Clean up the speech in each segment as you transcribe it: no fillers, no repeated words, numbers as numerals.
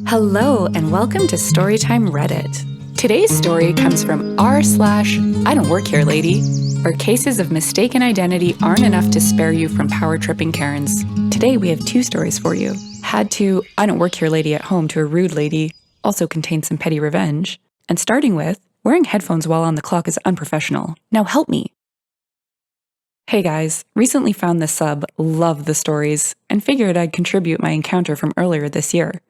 Hello and welcome to Storytime Reddit. Today's story comes from r/IDontWorkHereLady, where cases of mistaken identity aren't enough to spare you from power-tripping Karens. Today we have two stories for you. Had to I don't work here lady at home to a rude lady also contains some petty revenge. And starting with, wearing headphones while on the clock is unprofessional. Now help me. Hey guys, recently found this sub, loved the stories, and figured I'd contribute my encounter from earlier this year.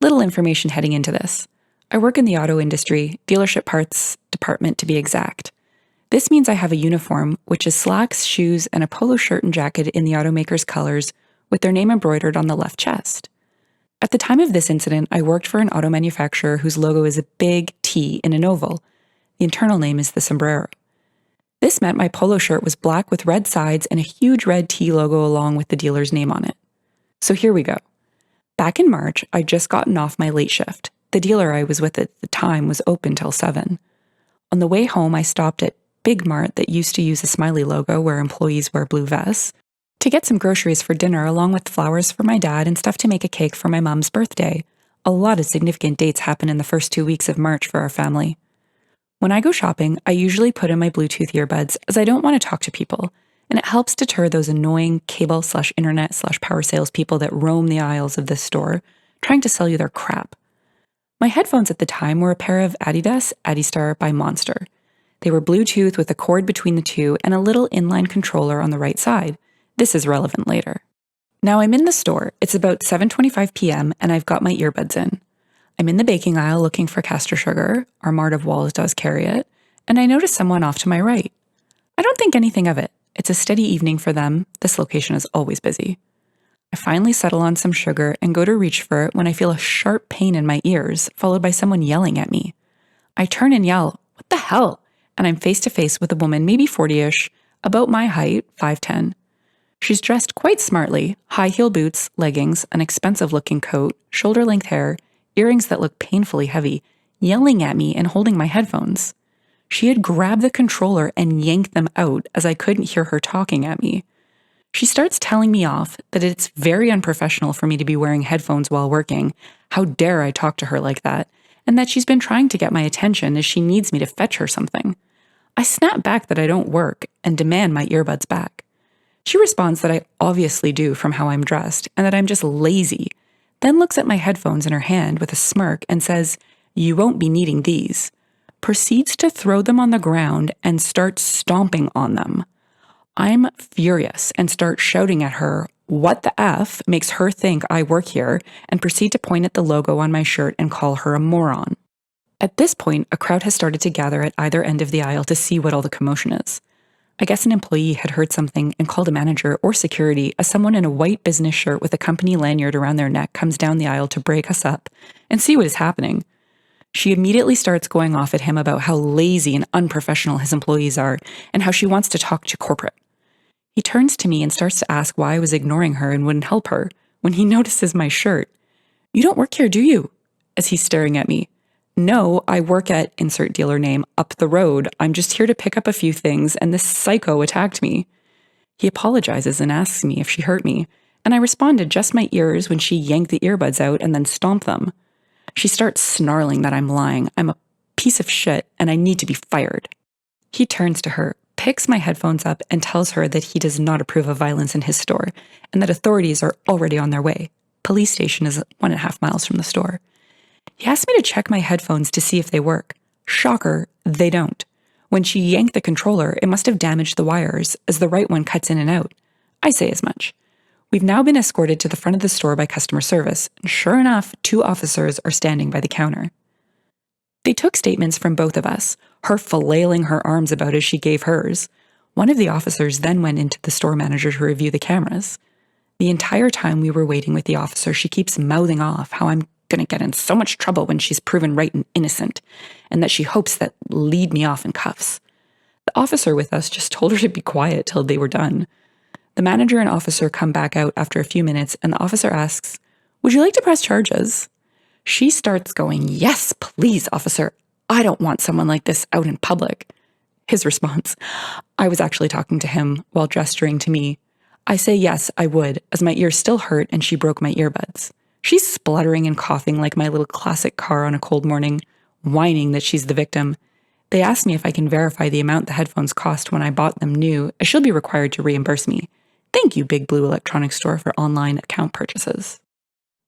Little information heading into this. I work in the auto industry, dealership parts department to be exact. This means I have a uniform, which is slacks, shoes, and a polo shirt and jacket in the automaker's colors with their name embroidered on the left chest. At the time of this incident, I worked for an auto manufacturer whose logo is a big T in an oval. The internal name is the sombrero. This meant my polo shirt was black with red sides and a huge red T logo along with the dealer's name on it. So here we go. Back in March, I'd just gotten off my late shift. The dealer I was with at the time was open till 7. On the way home, I stopped at Big Mart that used to use a smiley logo where employees wear blue vests to get some groceries for dinner along with flowers for my dad and stuff to make a cake for my mom's birthday. A lot of significant dates happen in the first 2 weeks of March for our family. When I go shopping, I usually put in my Bluetooth earbuds as I don't want to talk to people, and it helps deter those annoying cable/internet/power salespeople that roam the aisles of this store, trying to sell you their crap. My headphones at the time were a pair of Adidas Adistar by Monster. They were Bluetooth with a cord between the two and a little inline controller on the right side. This is relevant later. Now I'm in the store. It's about 7:25 p.m. and I've got my earbuds in. I'm in the baking aisle looking for castor sugar. Our Mart of Walls does carry it. And I notice someone off to my right. I don't think anything of it. It's a steady evening for them. This location is always busy. I finally settle on some sugar and go to reach for it when I feel a sharp pain in my ears, followed by someone yelling at me. I turn and yell, "What the hell?" And I'm face to face with a woman, maybe 40-ish, about my height, 5'10". She's dressed quite smartly, high-heel boots, leggings, an expensive-looking coat, shoulder-length hair, earrings that look painfully heavy, yelling at me and holding my headphones. She had grabbed the controller and yanked them out as I couldn't hear her talking at me. She starts telling me off that it's very unprofessional for me to be wearing headphones while working, how dare I talk to her like that, and that she's been trying to get my attention as she needs me to fetch her something. I snap back that I don't work and demand my earbuds back. She responds that I obviously do from how I'm dressed and that I'm just lazy, then looks at my headphones in her hand with a smirk and says, "You won't be needing these." Proceeds to throw them on the ground and start stomping on them. I'm furious and start shouting at her, "What the F makes her think I work here?" and proceed to point at the logo on my shirt and call her a moron. At this point, a crowd has started to gather at either end of the aisle to see what all the commotion is. I guess an employee had heard something and called a manager or security as someone in a white business shirt with a company lanyard around their neck comes down the aisle to break us up and see what is happening. She immediately starts going off at him about how lazy and unprofessional his employees are and how she wants to talk to corporate. He turns to me and starts to ask why I was ignoring her and wouldn't help her when he notices my shirt. "You don't work here, do you?" as he's staring at me. "No, I work at insert dealer name up the road. I'm just here to pick up a few things and this psycho attacked me." He apologizes and asks me if she hurt me, and I responded just my ears when she yanked the earbuds out and then stomped them. She starts snarling that I'm lying, I'm a piece of shit, and I need to be fired. He turns to her, picks my headphones up, and tells her that he does not approve of violence in his store, and that authorities are already on their way. Police station is 1.5 miles from the store. He asked me to check my headphones to see if they work. Shocker, they don't. When she yanked the controller, it must have damaged the wires, as the right one cuts in and out. I say as much. We've now been escorted to the front of the store by customer service, and sure enough, 2 officers are standing by the counter. They took statements from both of us, her flailing her arms about as she gave hers. One of the officers then went into the store manager to review the cameras. The entire time we were waiting with the officer, she keeps mouthing off how I'm going to get in so much trouble when she's proven right and innocent, and that she hopes that lead me off in cuffs. The officer with us just told her to be quiet till they were done. The manager and officer come back out after a few minutes, and the officer asks, "Would you like to press charges?" She starts going, "Yes, please, officer. I don't want someone like this out in public." His response, I was actually talking to him while gesturing to me. I say yes, I would, as my ears still hurt and she broke my earbuds. She's spluttering and coughing like my little classic car on a cold morning, whining that she's the victim. They asked me if I can verify the amount the headphones cost when I bought them new, as she'll be required to reimburse me. Thank you, Big Blue Electronics Store, for online account purchases.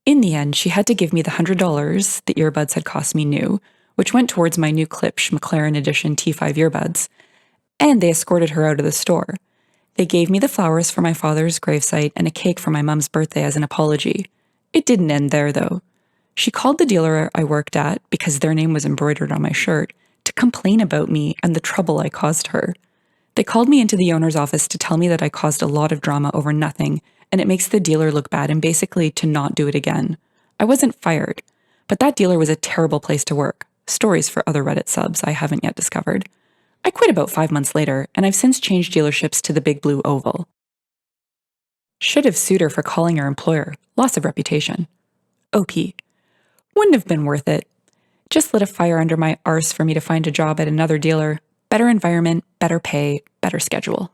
In the end, she had to give me the $100 the earbuds had cost me new, which went towards my new Klipsch McLaren Edition T5 earbuds, and they escorted her out of the store. They gave me the flowers for my father's gravesite and a cake for my mom's birthday as an apology. It didn't end there, though. She called the dealer I worked at, because their name was embroidered on my shirt, to complain about me and the trouble I caused her. They called me into the owner's office to tell me that I caused a lot of drama over nothing, and it makes the dealer look bad and basically to not do it again. I wasn't fired, but that dealer was a terrible place to work. Stories for other Reddit subs I haven't yet discovered. I quit about 5 months later, and I've since changed dealerships to the Big Blue Oval. Should have sued her for calling her employer. Loss of reputation. OP. Wouldn't have been worth it. Just lit a fire under my arse for me to find a job at another dealer. Better environment, better pay, better schedule.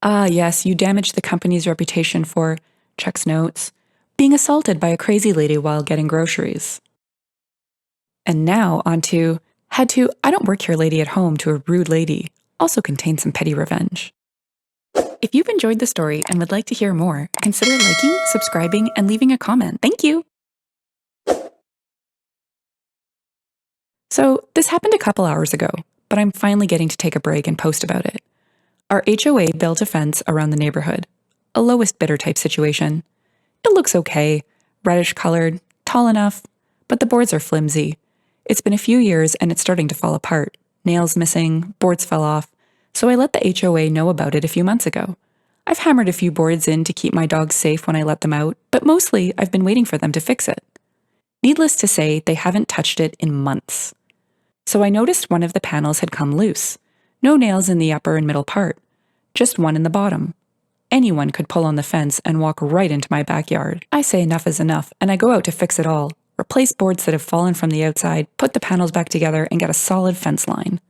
Ah, yes, you damaged the company's reputation for, checks notes, being assaulted by a crazy lady while getting groceries. And now on to, had to I don't work here lady at home to a rude lady, also contains some petty revenge. If you've enjoyed the story and would like to hear more, consider liking, subscribing, and leaving a comment. Thank you! So, this happened a couple hours ago, but I'm finally getting to take a break and post about it. Our HOA built a fence around the neighborhood. A lowest bidder type situation. It looks okay, reddish colored, tall enough, but the boards are flimsy. It's been a few years and it's starting to fall apart. Nails missing, boards fell off, so I let the HOA know about it a few months ago. I've hammered a few boards in to keep my dogs safe when I let them out, but mostly I've been waiting for them to fix it. Needless to say, they haven't touched it in months. So I noticed one of the panels had come loose. No nails in the upper and middle part, just one in the bottom. Anyone could pull on the fence and walk right into my backyard. I say enough is enough, and I go out to fix it all, replace boards that have fallen from the outside, put the panels back together, and get a solid fence line.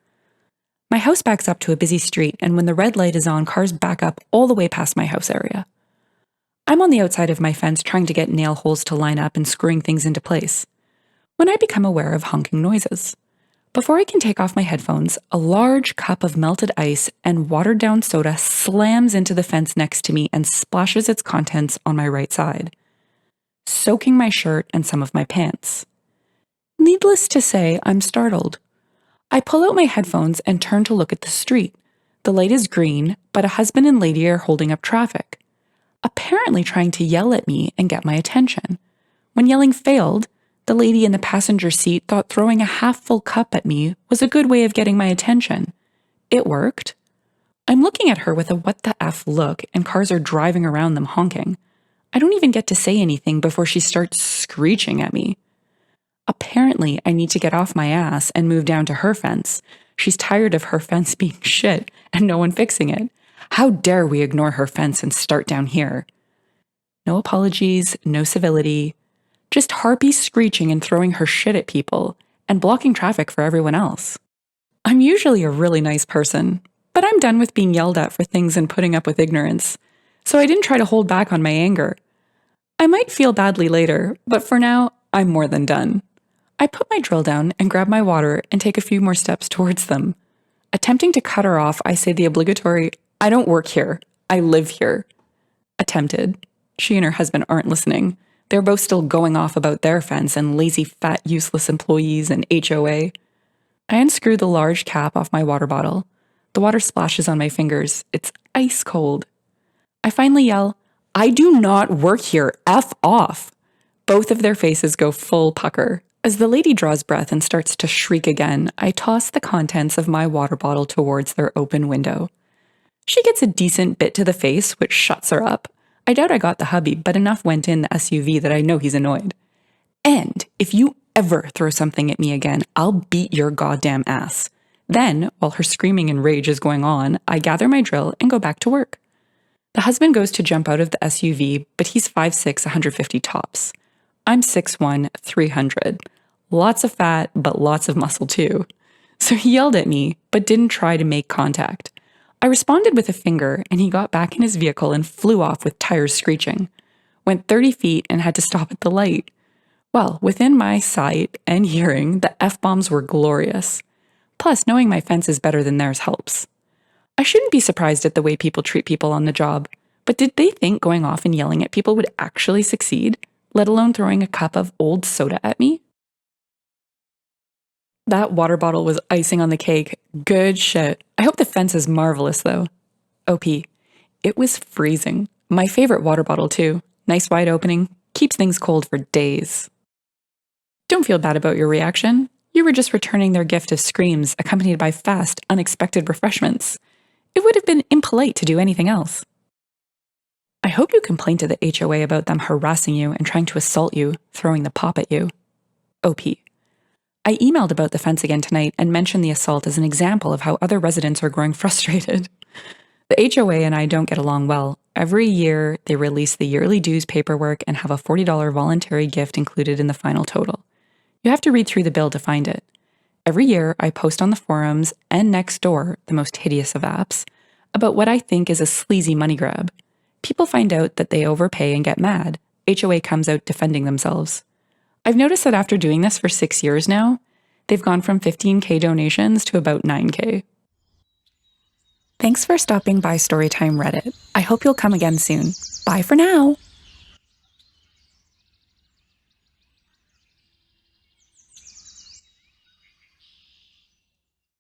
My house backs up to a busy street, and when the red light is on, cars back up all the way past my house area. I'm on the outside of my fence trying to get nail holes to line up and screwing things into place, when I become aware of honking noises. Before I can take off my headphones, a large cup of melted ice and watered-down soda slams into the fence next to me and splashes its contents on my right side, soaking my shirt and some of my pants. Needless to say, I'm startled. I pull out my headphones and turn to look at the street. The light is green, but a husband and lady are holding up traffic, apparently trying to yell at me and get my attention. When yelling failed, the lady in the passenger seat thought throwing a half-full cup at me was a good way of getting my attention. It worked. I'm looking at her with a what the F look, and cars are driving around them honking. I don't even get to say anything before she starts screeching at me. Apparently, I need to get off my ass and move down to her fence. She's tired of her fence being shit and no one fixing it. How dare we ignore her fence and start down here? No apologies, no civility. Just harpy screeching and throwing her shit at people, and blocking traffic for everyone else. I'm usually a really nice person, but I'm done with being yelled at for things and putting up with ignorance, so I didn't try to hold back on my anger. I might feel badly later, but for now, I'm more than done. I put my drill down and grab my water and take a few more steps towards them. Attempting to cut her off, I say the obligatory, "I don't work here, I live here." Attempted. She and her husband aren't listening. They're both still going off about their fence and lazy, fat, useless employees and HOA. I unscrew the large cap off my water bottle. The water splashes on my fingers. It's ice cold. I finally yell, "I do not work here, F off." Both of their faces go full pucker. As the lady draws breath and starts to shriek again, I toss the contents of my water bottle towards their open window. She gets a decent bit to the face, which shuts her up. I doubt I got the hubby, but enough went in the SUV that I know he's annoyed. And if you ever throw something at me again, I'll beat your goddamn ass. Then, while her screaming and rage is going on, I gather my drill and go back to work. The husband goes to jump out of the SUV, but he's 5'6", 150 tops. I'm 6'1", 300. Lots of fat, but lots of muscle too. So he yelled at me, but didn't try to make contact. I responded with a finger, and he got back in his vehicle and flew off with tires screeching. Went 30 feet and had to stop at the light. Well, within my sight and hearing, the F-bombs were glorious. Plus, knowing my fence is better than theirs helps. I shouldn't be surprised at the way people treat people on the job, but did they think going off and yelling at people would actually succeed, let alone throwing a cup of old soda at me? That water bottle was icing on the cake. Good shit. I hope the fence is marvelous, though. OP. It was freezing. My favorite water bottle, too. Nice wide opening. Keeps things cold for days. Don't feel bad about your reaction. You were just returning their gift of screams accompanied by fast, unexpected refreshments. It would have been impolite to do anything else. I hope you complained to the HOA about them harassing you and trying to assault you, throwing the pop at you. OP. I emailed about the fence again tonight and mentioned the assault as an example of how other residents are growing frustrated. The HOA and I don't get along well. Every year, they release the yearly dues paperwork and have a $40 voluntary gift included in the final total. You have to read through the bill to find it. Every year, I post on the forums and Nextdoor, the most hideous of apps, about what I think is a sleazy money grab. People find out that they overpay and get mad. HOA comes out defending themselves. I've noticed that after doing this for 6 years now, they've gone from 15K donations to about 9K. Thanks for stopping by Storytime Reddit. I hope you'll come again soon. Bye for now!